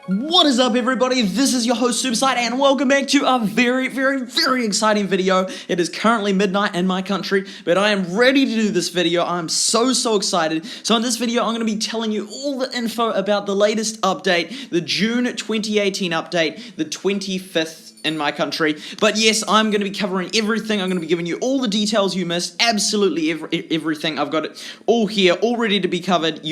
What is up, everybody? This is your host SuperSight, and welcome back to a very exciting video. It is currently midnight in my country, but I am ready to do this video. I'm so excited. So in this video, I'm going to be telling you all the info about the latest update, the June 2018 update, the 25th in my country. But yes, I'm going to be covering everything. I'm going to be giving you all the details you missed, absolutely everything. I've got it all here, all ready to be covered.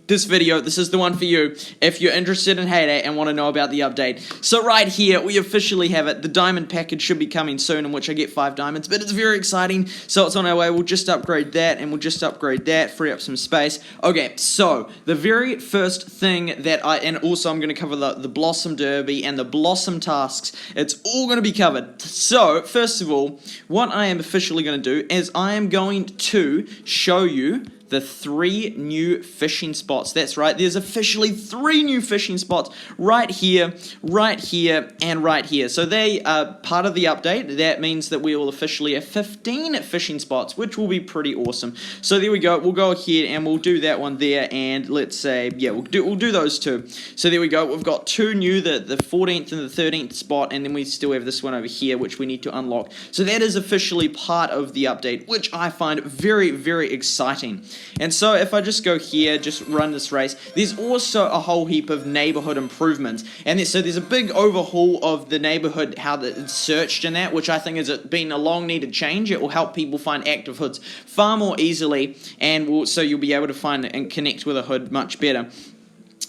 This video, this is the one for you if you're interested in Hay Day and want to know about the update. So right here, we officially have it. The diamond package should be coming soon, in which I get 5 diamonds, but it's very exciting, so it's on our way. We'll just upgrade that, and we'll just upgrade that, free up some space. Okay, so the very first thing that and also I'm going to cover the Blossom Derby and the Blossom tasks. It's all going to be covered. So, first of all, what I am officially going to do is I am going to show you the 3 new fishing spots. That's right, there's officially 3 new fishing spots right here, and right here. So they are part of the update. That means that we will officially have 15 fishing spots, which will be pretty awesome. So there we go. We'll go ahead and we'll do that one there, and let's say, yeah, we'll do those 2. So there we go. We've got 2 new, the 14th and the 13th spot, and then we still have this one over here, which we need to unlock. So that is officially part of the update, which I find very exciting. And so if I just go here, just run this race, there's also a whole heap of neighborhood improvements. And so there's a big overhaul of the neighborhood, how it's searched and that, which I think has been a long needed change. It will help people find active hoods far more easily, and so you'll be able to find and connect with a hood much better.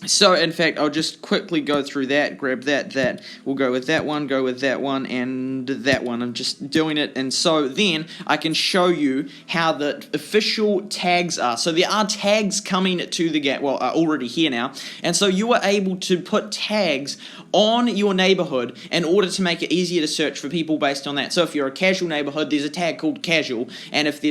So, in fact, I'll just quickly go through that, grab that, we'll go with that one, and that one. I'm just doing it, and so then I can show you how the official tags are. So there are tags coming to the game, well, are already here now, and so you are able to put tags on your neighborhood in order to make it easier to search for people based on that. So if you're a casual neighborhood, there's a tag called casual, and if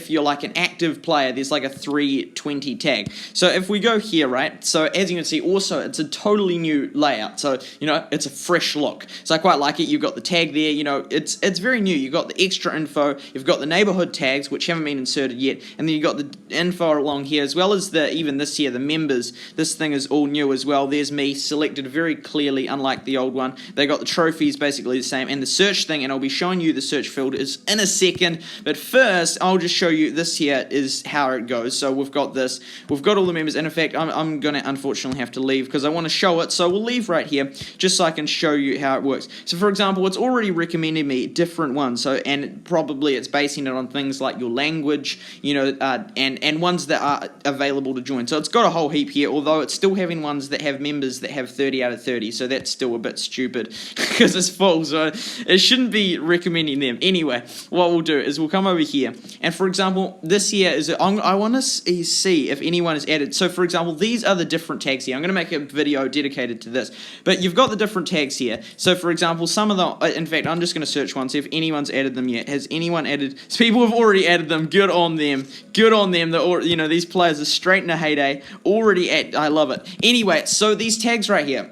you're like an active player, there's like a 320 tag. So if we go here, right, so as you can see, also it's a totally new layout, so you know, it's a fresh look, so I quite like it. You've got the tag there, you know, it's very new. You've got the extra info, you've got the neighborhood tags, which haven't been inserted yet, and then you've got the info along here, as well as even this here, the members. This thing is all new as well. There's me selected very clearly, unlike the old one. They got the trophies basically the same, and the search thing, and I'll be showing you the search field is in a second, but first I'll just show you this here is how it goes. So we've got this, we've got all the members, and in fact I'm gonna unfortunately have to leave because I want to show it, so we'll leave right here just so I can show you how it works. So for example, it's already recommended me different ones, so, and probably it's basing it on things like your language, you know, and ones that are available to join. So it's got a whole heap here, although it's still having ones that have members that have 30 out of 30, so that's still a bit stupid because it's full, so it shouldn't be recommending them. Anyway, what we'll do is we'll come over here, and for example, this here is, I want to see if anyone is added. So for example, these are the different tags here. I'm going to make a video dedicated to this, but you've got the different tags here. So for example, some of the, in fact, I'm just going to search one, see if anyone's added them yet. Has anyone added? So people have already added them. Good on them. You know, these players are straight into Hay Day already I love it. Anyway, so these tags right here,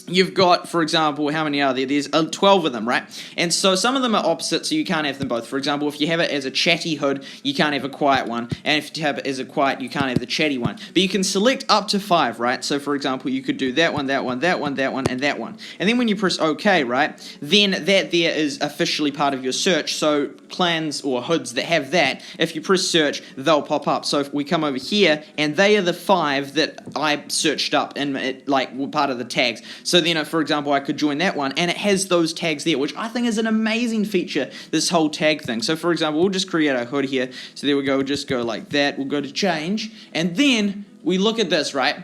you've got, for example, how many are there? There's 12 of them, right? And so some of them are opposite, so you can't have them both. For example, if you have it as a chatty hood, you can't have a quiet one. And if you have it as a quiet, you can't have the chatty one. But you can select up to 5, right? So for example, you could do that one, and that one. And then when you press OK, right, then that there is officially part of your search. So clans or hoods that have that, if you press search, they'll pop up. So if we come over here, and they are the 5 that I searched up and were part of the tags. So then, for example, I could join that one, and it has those tags there, which I think is an amazing feature, this whole tag thing. So, for example, we'll just create a hood here. So there we go, we'll just go like that. We'll go to change, and then we look at this, right?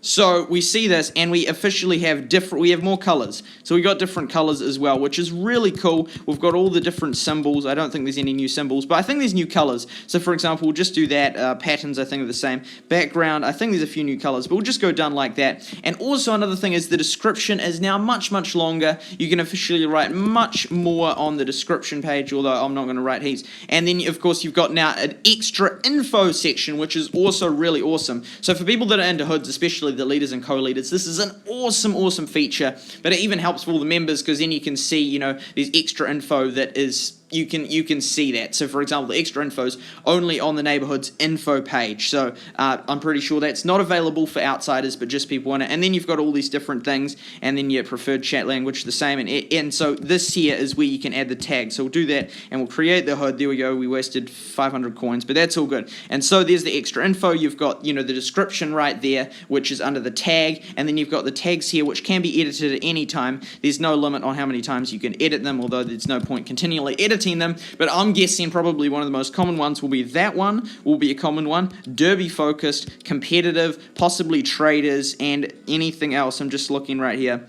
So we see this, and we officially have we have more colors. So we got different colors as well, which is really cool. We've got all the different symbols. I don't think there's any new symbols, but I think there's new colors. So for example, we'll just do that. Patterns, I think, are the same. Background, I think there's a few new colors, but we'll just go down like that. And also another thing is the description is now much longer. You can officially write much more on the description page, although I'm not going to write heaps. And then, of course, you've got now an extra info section, which is also really awesome. So for people that are into hoods, especially the leaders and co-leaders, this is an awesome feature, but it even helps for all the members, because then you can see, you know, there's extra info that is you can see that. So for example, the extra info's only on the neighborhood's info page. So I'm pretty sure that's not available for outsiders, but just people in it. And then you've got all these different things, and then your preferred chat language the same. And so this here is where you can add the tag. So we'll do that, and we'll create the hood. There we go. We wasted 500 coins, but that's all good. And so there's the extra info. You've got, the description right there, which is under the tag, and then you've got the tags here, which can be edited at any time. There's no limit on how many times you can edit them, although there's no point continually editing them, but I'm guessing probably one of the most common ones will be that one, will be a common one, derby focused, competitive, possibly traders, and anything else. I'm just looking right here.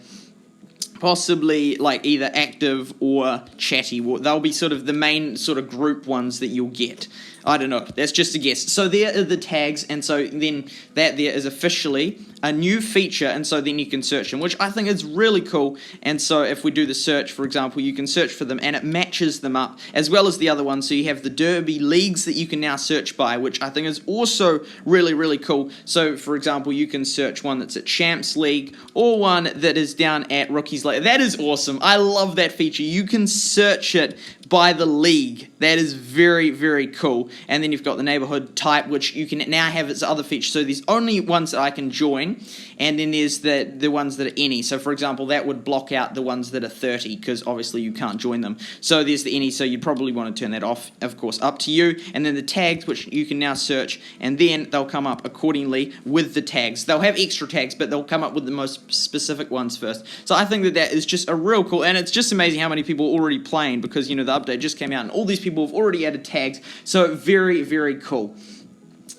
Possibly like either active or chatty. They'll be sort of the main sort of group ones that you'll get. I don't know. That's just a guess. So there are the tags, and so then that there is officially a new feature, and so then you can search them, which I think is really cool. And so if we do the search, for example, you can search for them, and it matches them up, as well as the other ones. So you have the derby leagues that you can now search by, which I think is also really, really cool. So, for example, you can search one that's at Champs League, or one that is down at Rookies League. That is awesome. I love that feature. You can search it by the league. That is very, very cool. And then you've got the neighborhood type, which you can now have its other features. So there's only ones that I can join, and then there's the ones that are any. So for example, that would block out the ones that are 30, because obviously you can't join them. So there's the any, so you probably want to turn that off, of course, up to you. And then the tags, which you can now search, and then they'll come up accordingly with the tags. They'll have extra tags, but they'll come up with the most specific ones first. So I think that is just a real cool, and it's just amazing how many people are already playing, because the update just came out and all these people have already added tags. So very, very cool.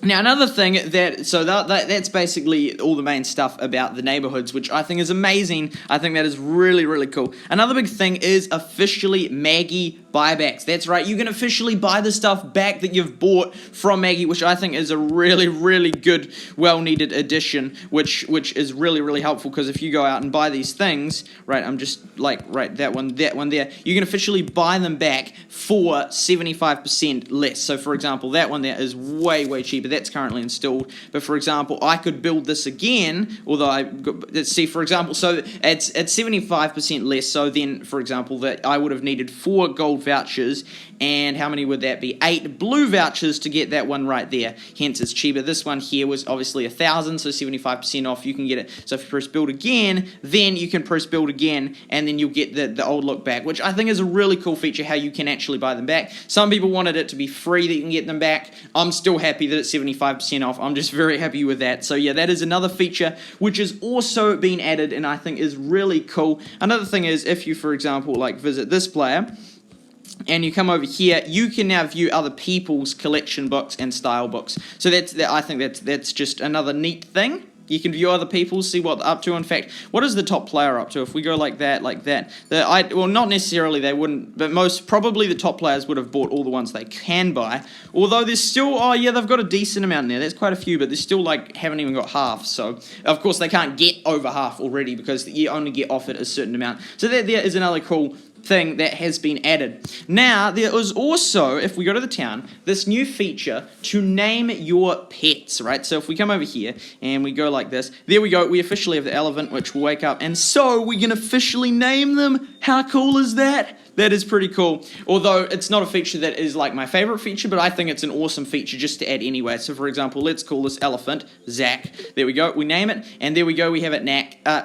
Now another thing that's basically all the main stuff about the neighborhoods, which I think is amazing. I think that is really, really cool. Another big thing is officially Maggie buybacks. That's right, you can officially buy the stuff back that you've bought from Maggie, which I think is a really, really good, well-needed addition, which is really, really helpful, because if you go out and buy these things, right, I'm just like, right, that one there, you can officially buy them back for 75% less. So for example, that one there is way, way cheaper. That's currently installed, but for example, I could build this again, although let's see, for example, so it's 75% less. So then, for example, that I would have needed 4 gold vouchers, and how many would that be? 8 blue vouchers to get that one right there. Hence, it's cheaper. This one here was obviously 1,000, so 75% off. You can get it. So if you press build again, then you can press build again, and then you'll get the old look back, which I think is a really cool feature, how you can actually buy them back. Some people wanted it to be free that you can get them back. I'm still happy that it's 75% off. I'm just very happy with that. So yeah, that is another feature which has also been added, and I think is really cool. Another thing is, if you, for example, like visit this player, and you come over here, you can now view other people's collection books and style books. So I think that's just another neat thing. You can view other people, see what they're up to. In fact, what is the top player up to? If we go like that, well, not necessarily they wouldn't, but probably the top players would have bought all the ones they can buy. Although there's still, oh yeah, they've got a decent amount in there. There's quite a few, but they still haven't even got half. So of course they can't get over half already, because you only get offered a certain amount. So there is another cool thing that has been added. Now, there is also, if we go to the town, this new feature to name your pets, right? So if we come over here and we go like this, there we go, we officially have the elephant, which will wake up, and so we can officially name them. How cool is that? That is pretty cool. Although it's not a feature that is like my favorite feature, but I think it's an awesome feature just to add anyway. So for example, let's call this elephant Zach. There we go. We name it, and there we go. We have it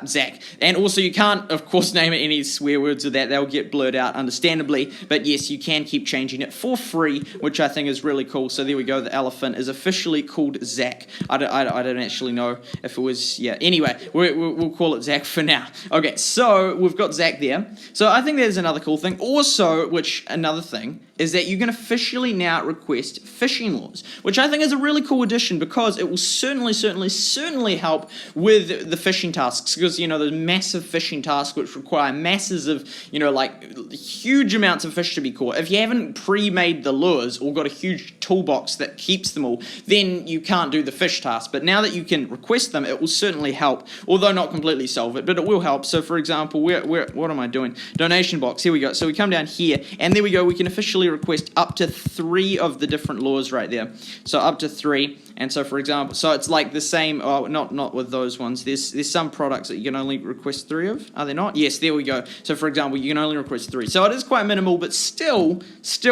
Zach. And also you can't, of course, name it any swear words or that. They'll get blurred out, understandably. But yes, you can keep changing it for free, which I think is really cool. So there we go. The elephant is officially called Zach. I don't actually know if it was, yeah. Anyway, we'll call it Zach for now. Okay, so we've got Zach there. So I think there's another cool thing. Also, another thing is that you can officially now request fishing lures, which I think is a really cool addition, because it will certainly help with the fishing tasks, because, there's massive fishing tasks which require masses of, like huge amounts of fish to be caught. If you haven't pre-made the lures or got a huge toolbox that keeps them all, then you can't do the fish task. But now that you can request them, it will certainly help, although not completely solve it, but it will help. So for example, what am I doing? Donation box, here we go. So we come down here, and there we go, we can officially request up to 3 of the different lures right there. So up to 3. And so, for example, so it's like the same. Oh, not with those ones. There's some products that you can only request 3 of. Are there not? Yes, there we go. So, for example, you can only request 3. So it is quite minimal, but still,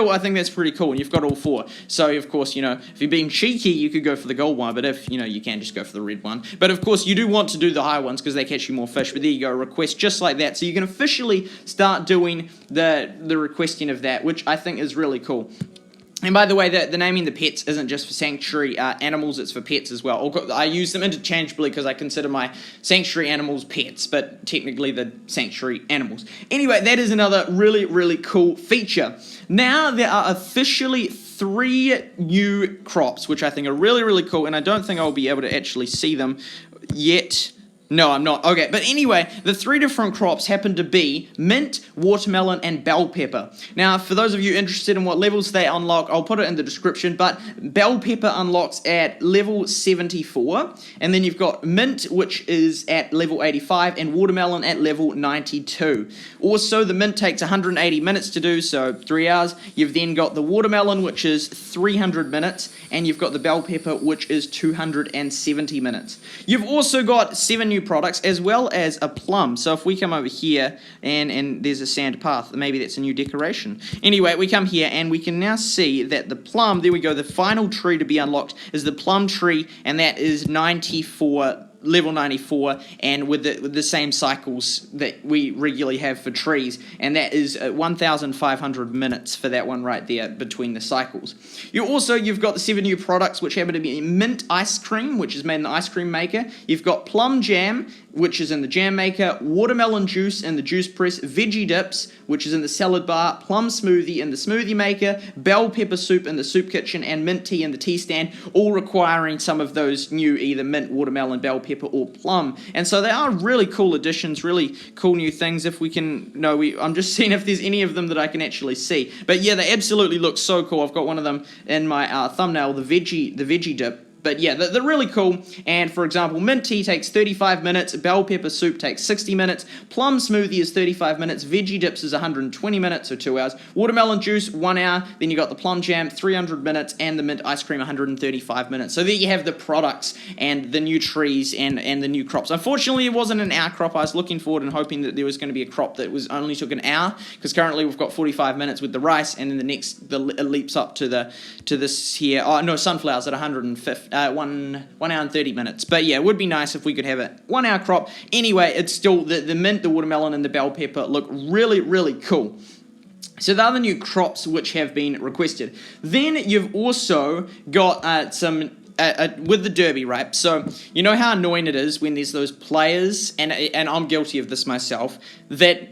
I think that's pretty cool. And you've got all 4. So, of course, if you're being cheeky, you could go for the gold one. But if you can just go for the red one. But of course, you do want to do the high ones because they catch you more fish. But there you go, request just like that. So you can officially start doing the requesting of that, which I think is really cool. And by the way, the naming the pets isn't just for sanctuary animals, it's for pets as well. I use them interchangeably because I consider my sanctuary animals pets, but technically they're sanctuary animals. Anyway, that is another really, really cool feature. Now there are officially 3 new crops, which I think are really, really cool, and I don't think I'll be able to actually see them yet. No, I'm not. Okay, but anyway, the 3 different crops happen to be mint, watermelon, and bell pepper. Now, for those of you interested in what levels they unlock, I'll put it in the description, but bell pepper unlocks at level 74, and then you've got mint, which is at level 85, and watermelon at level 92. Also, the mint takes 180 minutes to do, so 3 hours. You've then got the watermelon, which is 300 minutes, and you've got the bell pepper, which is 270 minutes. You've also got 7 new products as well as a plum. So if we come over here and there's a sand path, maybe that's a new decoration. Anyway, we come here and we can now see that the plum, there we go, the final tree to be unlocked is the plum tree, and that is 94, level 94, and with the same cycles that we regularly have for trees, and that is 1,500 minutes for that one right there between the cycles. You've got the 7 new products, which happen to be mint ice cream, which is made in the ice cream maker. You've got plum jam, which is in the jam maker, watermelon juice in the juice press, veggie dips, which is in the salad bar, plum smoothie in the smoothie maker, bell pepper soup in the soup kitchen, and mint tea in the tea stand, all requiring some of those new either mint, watermelon, bell pepper, or plum. And so they are really cool additions, really cool new things. If we can, I'm just seeing if there's any of them that I can actually see. But yeah, they absolutely look so cool. I've got one of them in my thumbnail, the veggie dip. But yeah, they're really cool. And for example, mint tea takes 35 minutes, bell pepper soup takes 60 minutes, plum smoothie is 35 minutes, veggie dips is 120 minutes, so 2 hours, watermelon juice, 1 hour, then you got the plum jam, 300 minutes, and the mint ice cream, 135 minutes. So there you have the products and the new trees and the new crops. Unfortunately, it wasn't an hour crop. I was looking forward and hoping that there was going to be a crop that only took an hour, because currently we've got 45 minutes with the rice, and then it leaps up to this here. Oh no, sunflowers at 150. 1 hour and 30 minutes. But yeah, it would be nice if we could have a 1 hour crop. Anyway, it's still the mint, the watermelon, and the bell pepper look really, really cool. So the other new crops which have been requested. Then you've also got some with the derby, right? So you know how annoying it is when there's those players, and I'm guilty of this myself, that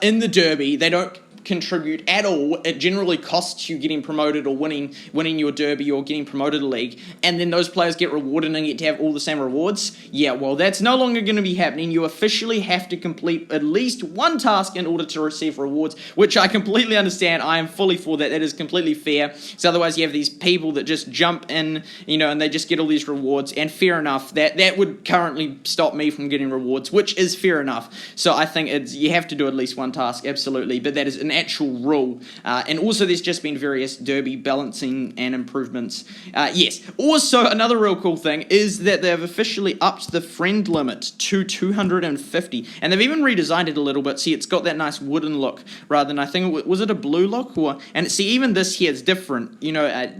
in the derby they don't contribute at all. It generally costs you getting promoted or winning your derby or getting promoted a league, and then those players get rewarded and get to have all the same rewards. Yeah, well, that's no longer going to be happening. You officially have to complete at least 1 task in order to receive rewards, which I completely understand. I am fully for that. That is completely fair, because otherwise you have these people that just jump in, and they just get all these rewards, and fair enough. That would currently stop me from getting rewards, which is fair enough. So I think you have to do at least 1 task, absolutely, but that is an actual rule. And also there's just been various derby balancing and improvements. Yes. Also, another real cool thing is that they've officially upped the friend limit to 250, and they've even redesigned it a little bit. See, it's got that nice wooden look rather than, I think, was it a blue look? And see, even this here is different.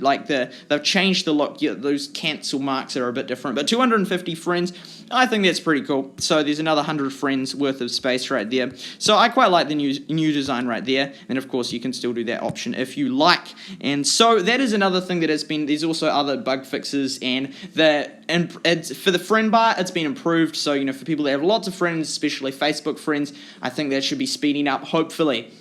Like they've changed the look. Yeah, those cancel marks are a bit different, but 250 friends, I think that's pretty cool. So there's another 100 friends worth of space right there. So I quite like the new design right there. And of course, you can still do that option if you like. And so that is another thing that has been. There's also other bug fixes, and for the friend bar, it's been improved. So for people that have lots of friends, especially Facebook friends, I think that should be speeding up, hopefully.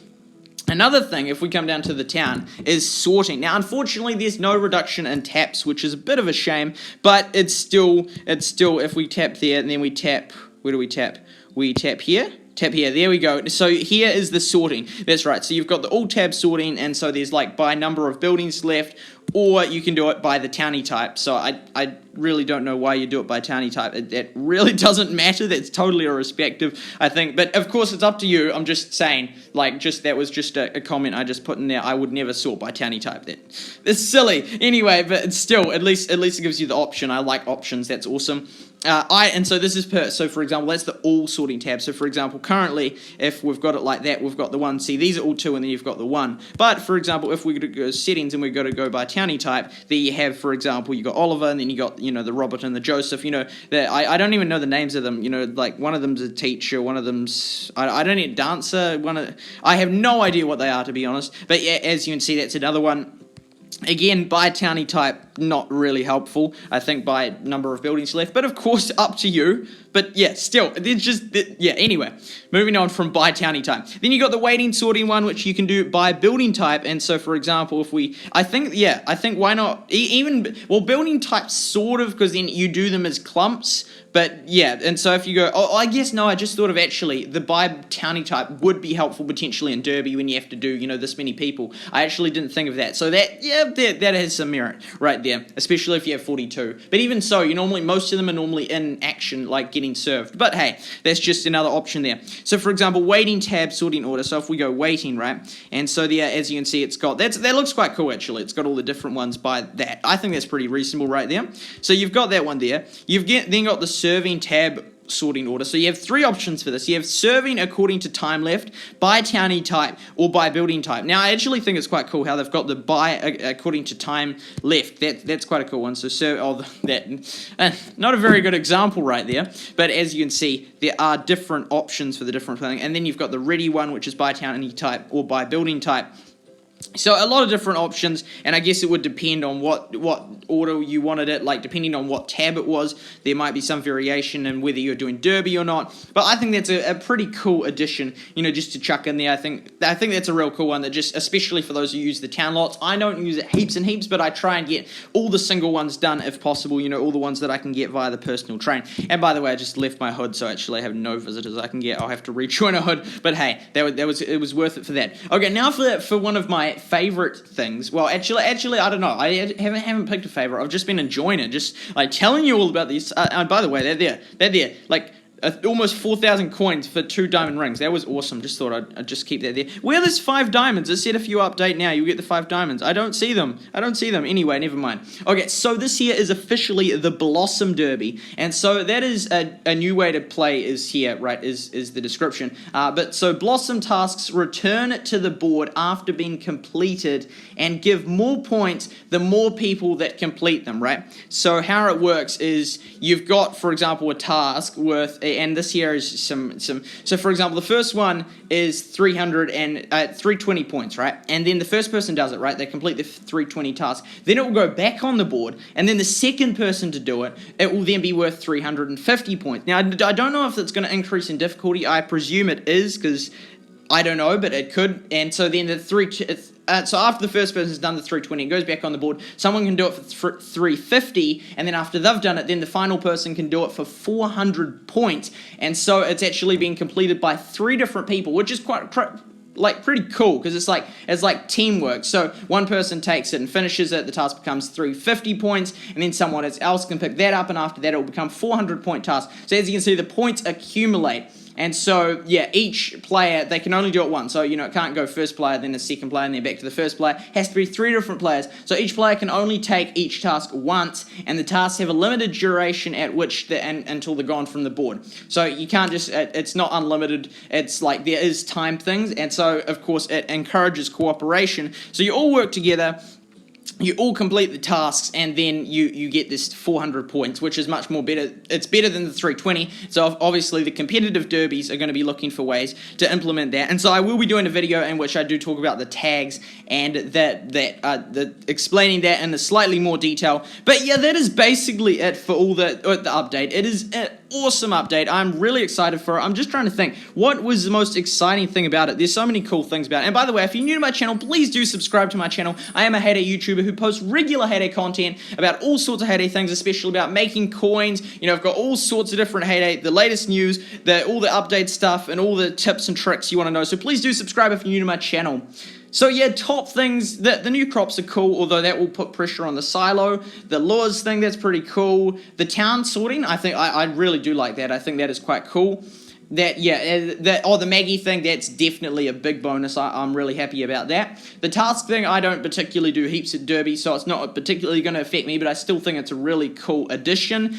Another thing, if we come down to the town, is sorting. Now, unfortunately, there's no reduction in taps, which is a bit of a shame, but it's still, if we tap there, and then we tap, where do we tap? We tap here, tab here. There we go. So here is the sorting. That's right. So you've got the all tab sorting, and so there's like by number of buildings left, or you can do it by the townie type. So I really don't know why you do it by townie type. It really doesn't matter. That's totally irrespective, I think. But of course, it's up to you. I'm just saying, like, that was just a comment I just put in there. I would never sort by townie type. It's silly. Anyway, but it's still, at least it gives you the option. I like options. That's awesome. And so this is so for example, that's the all sorting tab. So for example, currently, if we've got it like that, we've got the 1. See, these are all 2, and then you've got the 1. But for example, if we go settings and we've got to go by townie type, there you have, for example, you got Oliver, and then you got, the Robert and the Joseph. I don't even know the names of them. Like one of them's a teacher, one of them's I don't know, dancer. I have no idea what they are, to be honest. But yeah, as you can see, that's another one. Again, by townie type, not really helpful. I think by number of buildings left, but of course, up to you. But yeah, still, anyway, moving on from by townie type. Then you got the weighting sorting one, which you can do by building type. And so, for example, I think why not, building type sort of, because then you do them as clumps. But yeah, and so if you go, I guess no, I just thought of actually the by townie type would be helpful potentially in Derby when you have to do, this many people. I actually didn't think of that. So that has some merit right there, especially if you have 42. But even so, most of them are normally in action, like getting served. But hey, that's just another option there. So for example, weighting tab sorting order. So if we go weighting, right, and so there, as you can see, it's got, that looks quite cool actually. It's got all the different ones by that. I think that's pretty reasonable right there. So you've got that one there. You've then got the serving tab sorting order. So you have 3 options for this. You have serving according to time left, by townie type, or by building type. Now I actually think it's quite cool how they've got the by according to time left. That's quite a cool one. So not a very good example right there, but as you can see, there are different options for the different things. And then you've got the ready one, which is by townie type or by building type. So a lot of different options, and I guess it would depend on what order you wanted it, like depending on what tab it was, there might be some variation in whether you're doing Derby or not, but I think that's a pretty cool addition, just to chuck in there. I think that's a real cool one, that just, especially for those who use the town lots. I don't use it heaps and heaps, but I try and get all the single ones done if possible, all the ones that I can get via the personal train. And by the way, I just left my hood, so actually I have no visitors I can get. I'll have to rejoin a hood, but hey, it was worth it for that. Okay, now for one of my favorite things. Well, actually, I don't know. I haven't picked a favorite. I've just been enjoying it, just like telling you all about these. And by the way, they're there. Like almost 4,000 coins for 2 diamond rings. That was awesome. Just thought I'd just keep that there. Where there's 5 diamonds, it said if you update now, you get the 5 diamonds. I don't see them. Anyway, never mind. Okay, so this here is officially the Blossom Derby. And so that is a new way to play is here, right, is the description. But so Blossom tasks return to the board after being completed and give more points the more people that complete them, right? So how it works is you've got, for example, a task worth, and this here is some. So for example, the first one is 320 points, right? And then the first person does it, right? They complete the 320 task. Then it will go back on the board, and then the second person to do it, it will then be worth 350 points. Now, I don't know if it's going to increase in difficulty. I presume it is, because I don't know, but it could. And so then so after the first person has done the 320, it goes back on the board. Someone can do it for 350, and then after they've done it, then the final person can do it for 400 points. And so it's actually being completed by 3 different people, which is quite pretty cool, because it's like teamwork. So one person takes it and finishes it, the task becomes 350 points, and then someone else can pick that up, and after that it will become 400 point task. So as you can see, the points accumulate. And so, yeah, each player, they can only do it once. So, it can't go first player, then the second player, and then back to the first player. It has to be 3 different players. So each player can only take each task once, and the tasks have a limited duration at which until they're gone from the board. So you can't just, it's not unlimited. It's like there is time things, and so, of course, it encourages cooperation. So you all work together, you all complete the tasks, and then you get this 400 points, which is much more better. It's better than the 320. So obviously the competitive derbies are going to be looking for ways to implement that. And so I will be doing a video in which I do talk about the tags and the explaining that in a slightly more detail. But yeah, that is basically it for all the update. It is awesome update. I'm really excited for it. I'm just trying to think, what was the most exciting thing about it? There's so many cool things about it. And by the way, if you're new to my channel, please do subscribe to my channel. I am a Heyday YouTuber who posts regular Heyday content about all sorts of Heyday things, especially about making coins. You know, I've got all sorts of different Heyday, the latest news, all the update stuff, and all the tips and tricks you want to know. So please do subscribe if you're new to my channel. So yeah, top things, the new crops are cool, although that will put pressure on the silo. The lures thing, that's pretty cool. The town sorting, I really do like that. I think that is quite cool. The Maggie thing, that's definitely a big bonus. I'm really happy about that. The task thing, I don't particularly do heaps at Derby, so it's not particularly going to affect me, but I still think it's a really cool addition.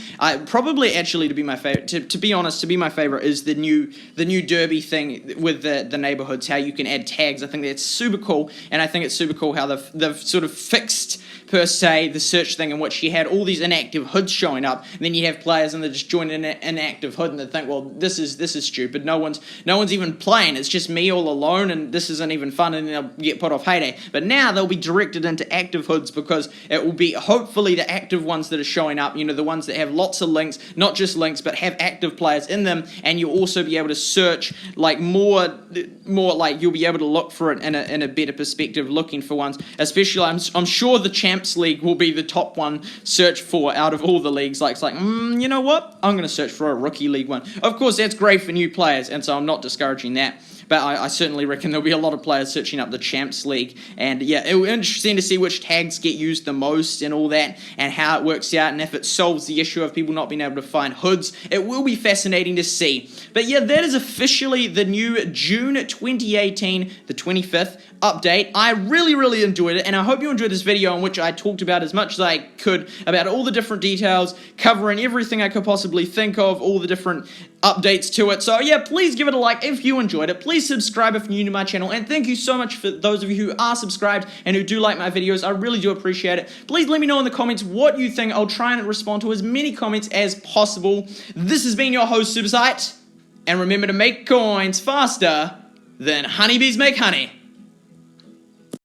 Probably actually to be my favorite, to be honest, to be my favorite is the new Derby thing with the neighborhoods, how you can add tags. I think that's super cool, and I think it's super cool how they've sort of fixed, per se, the search thing in which you had all these inactive hoods showing up, and then you have players and they just join an inactive hood and they think, well, this is stupid. No one's even playing. It's just me all alone, and this isn't even fun, and they'll get put off Heyday. But now they'll be directed into active hoods because it will be hopefully the active ones that are showing up. You know, the ones that have lots of links, not just links, but have active players in them, and you'll also be able to search like more like you'll be able to look for it in a better perspective, looking for ones. Especially, I'm sure the Champs League will be the top one searched for out of all the leagues. Like, it's like, you know what? I'm going to search for a Rookie League one. Of course, that's great for new players, and so I'm not discouraging that. But I certainly reckon there'll be a lot of players searching up the Champs League. And yeah, it'll be interesting to see which tags get used the most and all that, and how it works out, and if it solves the issue of people not being able to find hoods. It will be fascinating to see. But yeah, that is officially the new June 2018, the 25th update. I really enjoyed it, and I hope you enjoyed this video in which I talked about as much as I could about all the different details, covering everything I could possibly think of, all the different updates to it. So yeah, please give it a like if you enjoyed it. Please subscribe if you're new to my channel, and thank you so much for those of you who are subscribed and who do like my videos. I really do appreciate it. Please let me know in the comments what you think. I'll try and respond to as many comments as possible. This has been your host, SuperSight, and remember to make coins faster than honeybees make honey.